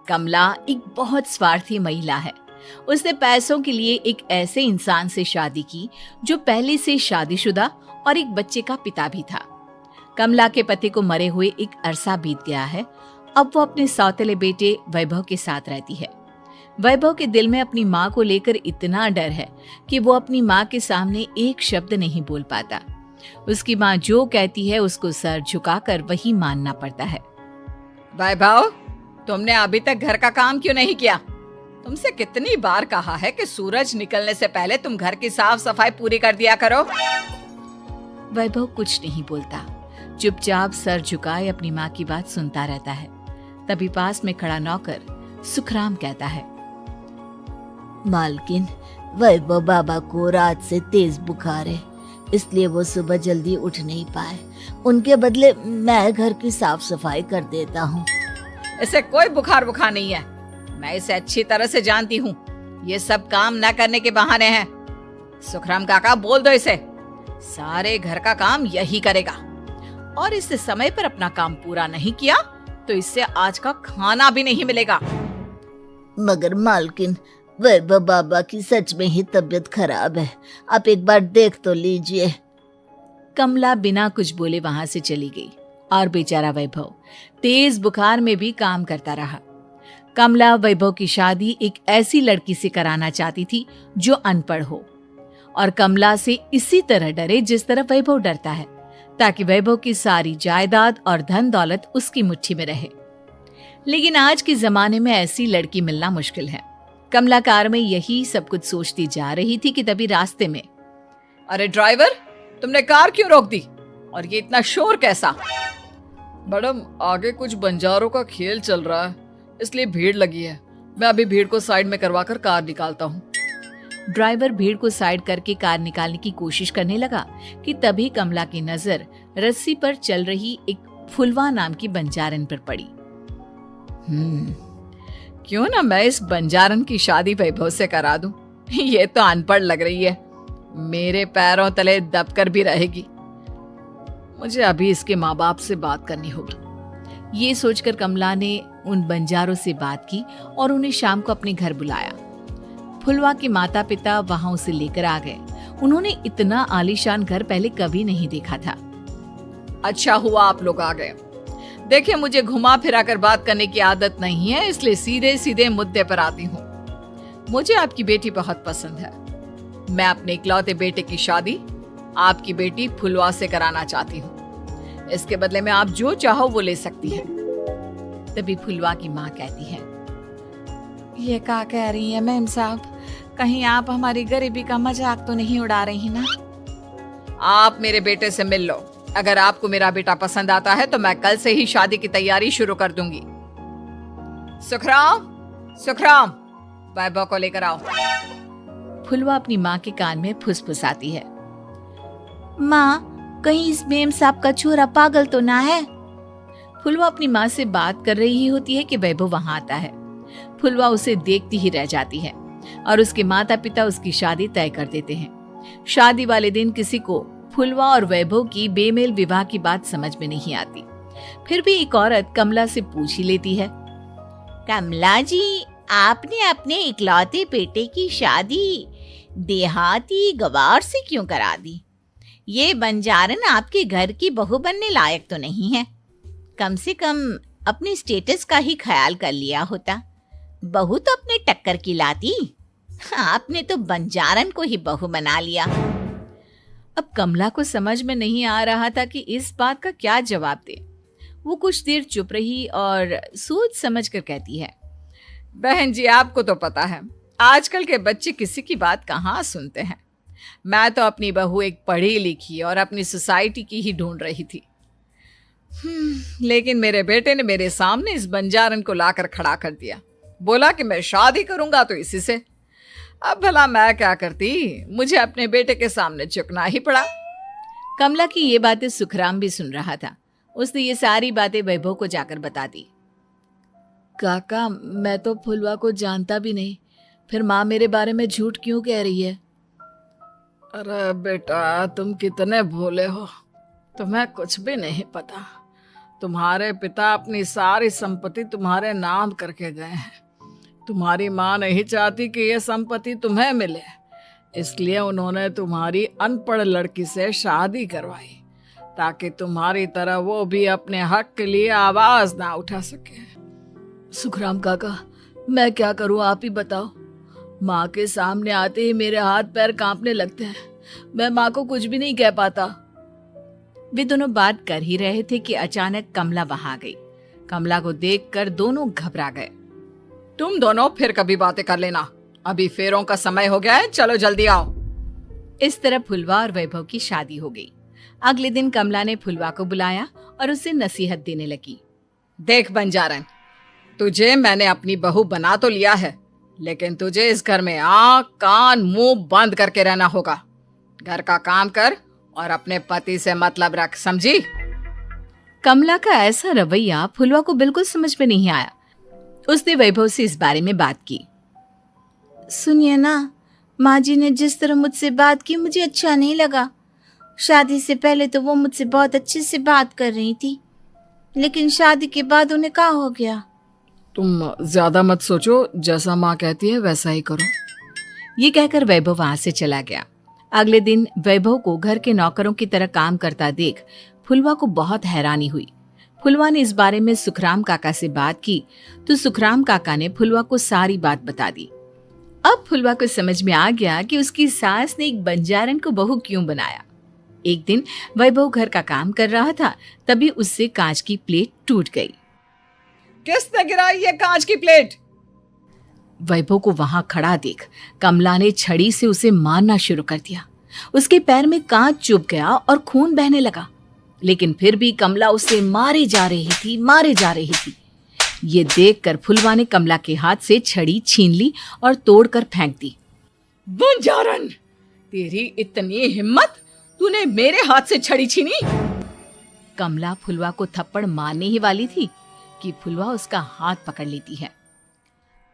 कमला एक बहुत स्वार्थी महिला है। उसने पैसों के लिए एक ऐसे इंसान से शादी की जो पहले से शादीशुदा और एक बच्चे का पिता भी था। कमला के पति को मरे हुए एक अरसा बीत गया है। अब वो अपने सौतेले बेटे वैभव के साथ रहती है। वैभव के दिल में अपनी माँ को लेकर इतना डर है कि वो अपनी माँ के सामने एक शब्द नहीं बोल पाता। उसकी माँ जो कहती है उसको सर झुकाकर वही मानना पड़ता है। वैभव, तुमने अभी तक घर का काम क्यों नहीं किया? तुमसे कितनी बार कहा है कि सूरज निकलने से पहले तुम घर की साफ सफाई पूरी कर दिया करो। वैभव कुछ नहीं बोलता, चुपचाप सर झुकाए अपनी माँ की बात सुनता रहता है। तभी पास में खड़ा नौकर सुखराम कहता है, मालकिन, वैभव बाबा को रात से तेज बुखार है, इसलिए वो सुबह जल्दी उठ नहीं पाए। उनके बदले मैं घर की साफ सफाई कर देता हूँ। इसे कोई बुखार नहीं है। मैं इसे अच्छी तरह से जानती हूँ। ये सब काम न करने के बहाने हैं। सुखराम काका, बोल दो इसे, सारे घर का काम यही करेगा। और इससे समय पर अपना काम पूरा नहीं किया तो इससे आज का खाना भी नहीं मिलेगा। मगर मालकिन, वैभव बाबा की सच में ही तबीयत खराब है, आप एक बार देख तो लीजिए। कमला बिना कुछ बोले वहां से चली गई और बेचारा वैभव तेज बुखार में भी काम करता रहा। कमला वैभव की शादी एक ऐसी लड़की से कराना चाहती थी जो अनपढ़ हो और कमला से इसी तरह डरे जिस तरह वैभव डरता है, ताकि वैभव की सारी जायदाद और धन दौलत उसकी मुट्ठी में रहे। लेकिन आज के जमाने में ऐसी लड़की मिलना मुश्किल है। कमला कार में यही सब कुछ सोचती जा रही थी कि तभी रास्ते में, अरे ड्राइवर, तुमने कार क्यों रोक दी? और ये इतना शोर कैसा? मैडम, आगे कुछ बंजारों का खेल चल रहा है, इसलिए भीड़ लगी है। मैं अभी भीड़ को साइड में करवाकर कार निकालता हूँ। ड्राइवर भीड़ को साइड करके कार निकालने की कोशिश करने लगा कि तभी कमला की नजर रस्सी पर चल रही एक फुलवा नाम की बंजारन पर पड़ी। क्यों ना मैं इस बंजारन की शादी वैभव से करा दूं? ये तो अनपढ़ लग रही है, मेरे पैरों तले दबकर भी रहेगी। मुझे अभी इसके माँ बाप से बात करनी होगी। ये सोचकर कमला ने उन बंजारों से बात की और उन्हें शाम को अपने घर बुलाया। फुलवा के माता पिता वहां उसे लेकर आ गए। उन्होंने इतना आलीशान घर पहले कभी नहीं देखा था। अच्छा हुआ आप लोग आ गए। देखिए, मुझे घुमा फिरा कर बात करने की आदत नहीं है, इसलिए सीधे सीधे मुद्दे पर आती हूँ। मुझे आपकी बेटी बहुत पसंद है। मैं अपने इकलौते बेटे की शादी आपकी बेटी फुलवा से कराना चाहती हूँ। इसके बदले में आप जो चाहो वो ले सकती हैं। तभी फुलवा की माँ कहती है, ये क्या कह रही है मैम साहब? कहीं आप हमारी गरीबी का मजाक तो नहीं उड़ा रही ना? आप मेरे बेटे से मिल लो। अगर आपको मेरा बेटा पसंद आता है तो मैं कल से ही शादी की तैयारी शुरू कर दूंगी। सुखराम, सुखराम, वैभव को लेकर आओ। फुलवा अपनी माँ के कान में फुसफुसाती है, माँ, कहीं इस मेम साहब का छोरा पागल तो ना है? फुलवा अपनी माँ से बात कर रही होती है कि वैभव वहां आता है। फुलवा उसे देखती ही रह जाती है और उसके माता पिता उसकी शादी तय कर देते हैं। शादी वाले दिन किसी को फुलवा और वैभव की बेमेल विवाह की बात समझ में नहीं आती। फिर भी एक औरत कमला से पूछ ही लेती है, कमला जी, आपने अपने इकलौते बेटे की शादी देहाती गवार से क्यों करा दी? ये बंजारन आपके घर की बहू बनने लायक तो नहीं है। कम से कम अपने स्टेटस का ही ख्याल कर लिया होता। बहू तो अपने टक्कर की लाती, आपने तो बंजारन को ही बहू बना लिया। अब कमला को समझ में नहीं आ रहा था कि इस बात का क्या जवाब दे। वो कुछ देर चुप रही और सोच समझ कर कहती है, बहन जी, आपको तो पता है आजकल के बच्चे किसी की बात कहाँ सुनते हैं। मैं तो अपनी बहू एक पढ़ी लिखी और अपनी सोसाइटी की ही ढूंढ रही थी। लेकिन मेरे बेटे ने मेरे सामने इस बंजारन को लाकर खड़ा कर दिया। बोला कि मैं शादी करूंगा तो इसी से। अब भला मैं क्या करती, मुझे अपने बेटे के सामने झुकना ही पड़ा। कमला की ये बातें सुखराम भी सुन रहा था। उसने ये सारी बातें वैभव को जाकर बता दी। काका, मैं तो फुलवा को जानता भी नहीं, फिर माँ मेरे बारे में झूठ क्यों कह रही है? अरे बेटा, तुम कितने भोले हो, तुम्हें कुछ भी नहीं पता। तुम्हारे पिता अपनी सारी संपत्ति तुम्हारे नाम करके गए हैं। तुम्हारी माँ नहीं चाहती कि यह संपत्ति तुम्हें मिले, इसलिए उन्होंने तुम्हारी अनपढ़ लड़की से शादी करवाई ताकि तुम्हारी तरह वो भी अपने हक के लिए आवाज ना उठा सके। सुखराम काका, मैं क्या करूं, आप ही बताओ। माँ के सामने आते ही मेरे हाथ पैर कांपने लगते हैं। मैं माँ को कुछ भी नहीं कह पाता। वे दोनों बात कर ही रहे थे कि अचानक कमला वहां आ गई। कमला को देखकर दोनों घबरा गए। तुम दोनों फिर कभी बातें कर लेना, अभी फेरों का समय हो गया है, चलो जल्दी आओ। इस तरह फुलवा और वैभव की शादी हो गई। अगले दिन कमला ने फुलवा को बुलाया और उसे नसीहत देने लगी। देख बंजारन, तुझे मैंने अपनी बहू बना तो लिया है, लेकिन तुझे इस घर में आंख कान मुंह बंद करके रहना होगा। घर का काम कर और अपने पति से मतलब रख, समझी? कमला का ऐसा रवैया फुलवा को बिल्कुल समझ में नहीं आया। उसने वैभव से इस बारे में बात की। सुनिए ना, माँ जी ने जिस तरह मुझसे बात की मुझे अच्छा नहीं लगा। शादी से पहले तो वो मुझसे बहुत अच्छे से बात कर रही थी, लेकिन शादी के बाद उन्हें क्या हो गया? तुम ज्यादा मत सोचो, जैसा माँ कहती है वैसा ही करो। ये कहकर वैभव वहां से चला गया। अगले दिन वैभव को घर के नौकरों की तरह काम करता देख फुलवा को बहुत हैरानी हुई। फुलवा ने इस बारे में सुखराम काका से बात की तो सुखराम काका ने फुलवा को सारी बात बता दी। अब फुलवा को समझ में आ गया कि उसकी सास ने एक बंजारन को बहू क्यों बनाया। एक दिन वैभव घर का काम कर रहा था, तभी उससे कांच की प्लेट टूट गई। किसने गिराई ये कांच की प्लेट? वैभव को वहां खड़ा देख कमला ने छड़ी से उसे मारना शुरू कर दिया। उसके पैर में कांच चुभ गया और खून बहने लगा, लेकिन फिर भी कमला उसे मारे जा रही थी। ये देखकर फुलवा ने कमला के हाथ से छड़ी छीन ली और तोड़कर फेंक दी। बंजारन, तेरी इतनी हिम्मत, तूने मेरे हाथ से छड़ी छीनी? कमला फुलवा को थप्पड़ मारने ही वाली थी कि फुलवा उसका हाथ पकड़ लेती है।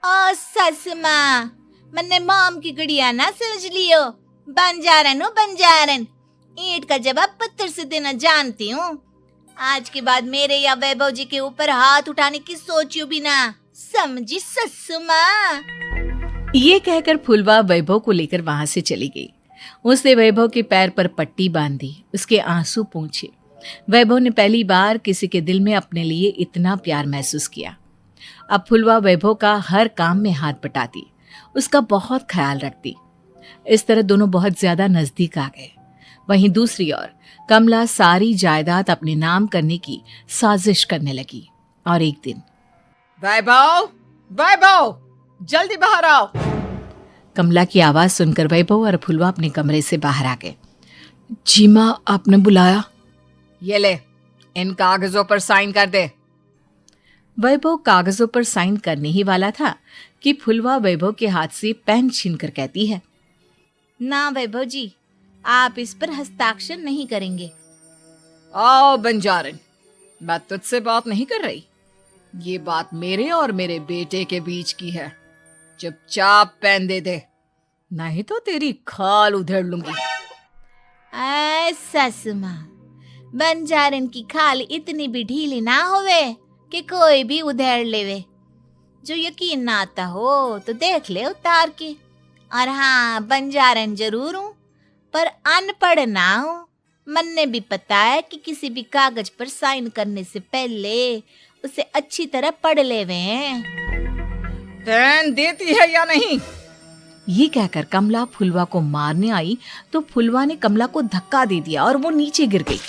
ओ सस माँ, मैंने मॉम की गुड़िया ना समझ लियो। बंजारन हो बंजारन, ईंट का जवाब पत्थर से देना जानती हूँ। आज के बाद मेरे या वैभव जी के ऊपर हाथ उठाने की सोचियो भी ना, समझी ससु माँ? ये कहकर फुलवा वैभव को लेकर वहां से चली गई। उसने वैभव के पैर पर पट्टी बांधी, उसके आंसू पोंछे। वैभव ने पहली बार किसी के दिल में अपने लिए इतना प्यार महसूस किया। अब फुलवा वैभव का हर काम में हाथ बटाती, उसका बहुत ख्याल रखती। इस तरह दोनों बहुत ज्यादा नजदीक आ गए। वहीं दूसरी ओर कमला सारी जायदाद अपने नाम करने की साजिश करने लगी। और एक दिन, वैभव, वैभव, जल्दी बाहर आओ। कमला की आवाज सुनकर वैभव और फुलवा अपने कमरे से बाहर आ गए। जी माँ, आपने बुलाया? ये ले, इन कागजों पर साइन कर दे। वैभव कागजों पर साइन करने ही वाला था कि फुलवा वैभव के हाथ से पेन छीनकर कहती है, ना वैभव जी, आप इस पर हस्ताक्षर नहीं करेंगे। आओ बंजारन, मैं तुझसे बात नहीं कर रही। ये बात मेरे और मेरे बेटे के बीच की है। चुपचाप पेन दे दे, नहीं तो तेरी खाल उधेड़ लूंगी। ससु माँ, बंजारन की खाल इतनी भी ढीली ना होवे कि कोई भी उधेड़ लेवे। जो यकीन ना आता हो तो देख ले उतार के। और हाँ, बंजारन जरूर हूँ पर अनपढ़ ना हूँ। मन्ने भी पता है कि किसी भी कागज पर साइन करने से पहले उसे अच्छी तरह पढ़ लेवे हैं। पेन देती है या नहीं? ये कहकर कमला फुलवा को मारने आई तो फुलवा ने कमला को धक्का दे दिया और वो नीचे गिर गई।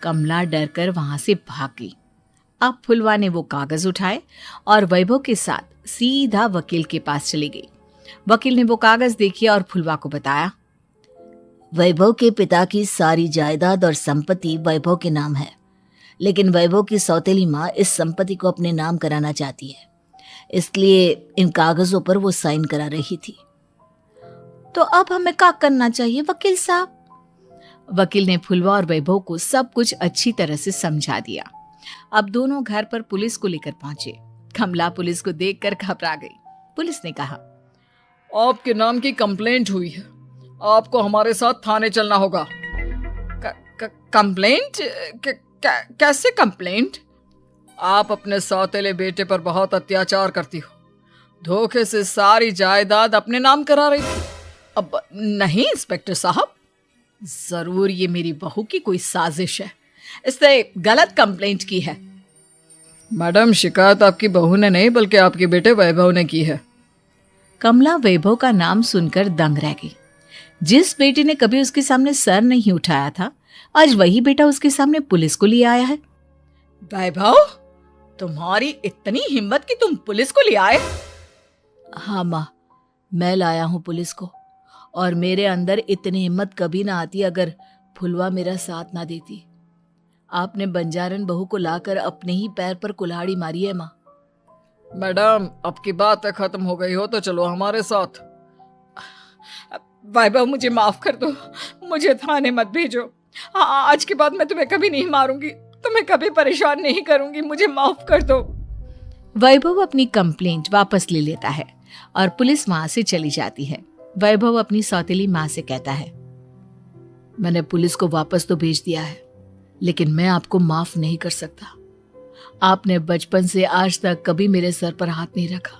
कमला डरकर वहां से भाग गई। अब फुलवा ने वो कागज उठाए और वैभव के साथ सीधा वकील के पास चली गई। वकील ने वो कागज देखे और फुलवा को बताया, वैभव के पिता की सारी जायदाद और संपत्ति वैभव के नाम है, लेकिन वैभव की सौतेली माँ इस संपत्ति को अपने नाम कराना चाहती है, इसलिए इन कागजों पर वो साइन करा रही थी। तो अब हमें क्या करना चाहिए वकील साहब? वकील ने फुलवा और वैभव को सब कुछ अच्छी तरह से समझा दिया। अब दोनों घर पर पुलिस को लेकर पहुंचे। कमला पुलिस को देखकर घबरा गई। पुलिस ने कहा, आपके नाम की कंप्लेंट हुई है, आपको हमारे साथ थाने चलना होगा। कंप्लेंट? कैसे कंप्लेंट? आप अपने सौतेले बेटे पर बहुत अत्याचार करती हो, धोखे से सारी जायदाद अपने नाम करा रही थी। अब नहीं इंस्पेक्टर साहब, जरूर ये मेरी बहू की कोई साजिश है, इसने गलत कंप्लेंट की है। मैडम, शिकायत आपकी बहू ने नहीं बल्कि आपके बेटे वैभव ने की है। कमला वैभव का नाम सुनकर दंग रह गई। जिस बेटे ने कभी उसके सामने सर नहीं उठाया था, आज वही बेटा उसके सामने पुलिस को लिए आया है। वैभव, तुम्हारी इतनी हिम्मत कि तुम पुलिस को ले आए? हाँ माँ, मैं लाया हूँ पुलिस को, और मेरे अंदर इतनी हिम्मत कभी ना आती अगर फुलवा मेरा साथ ना देती। आपने बंजारन बहू को लाकर अपने ही पैर पर कुल्हाड़ी मारी है माँ। मैडम, अब की बात खत्म हो गई हो तो चलो हमारे साथ। वैभव, मुझे माफ कर दो, मुझे थाने मत भेजो। हाँ, आज के बाद मैं तुम्हें कभी नहीं मारूंगी, तुम्हें कभी परेशान नहीं करूंगी, मुझे माफ कर दो। वैभव अपनी कंप्लेंट वापस ले लेता है और पुलिस वहां से चली जाती है। वैभव अपनी सौतेली माँ से कहता है, मैंने पुलिस को वापस तो भेज दिया है, लेकिन मैं आपको माफ नहीं कर सकता। आपने बचपन से आज तक कभी मेरे सर पर हाथ नहीं रखा,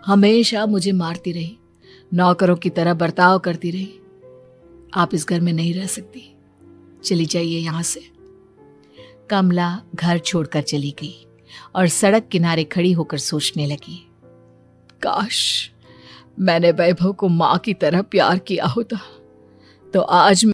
हमेशा मुझे मारती रही, नौकरों की तरह बर्ताव करती रही। आप इस घर में नहीं रह सकती, चली जाइए यहां से। कमला घर छोड़कर चली गई और सड़क किनारे खड़ी होकर सोचने लगी, काश मैंने वैभव को माँ की तरह प्यार किया होता तो आज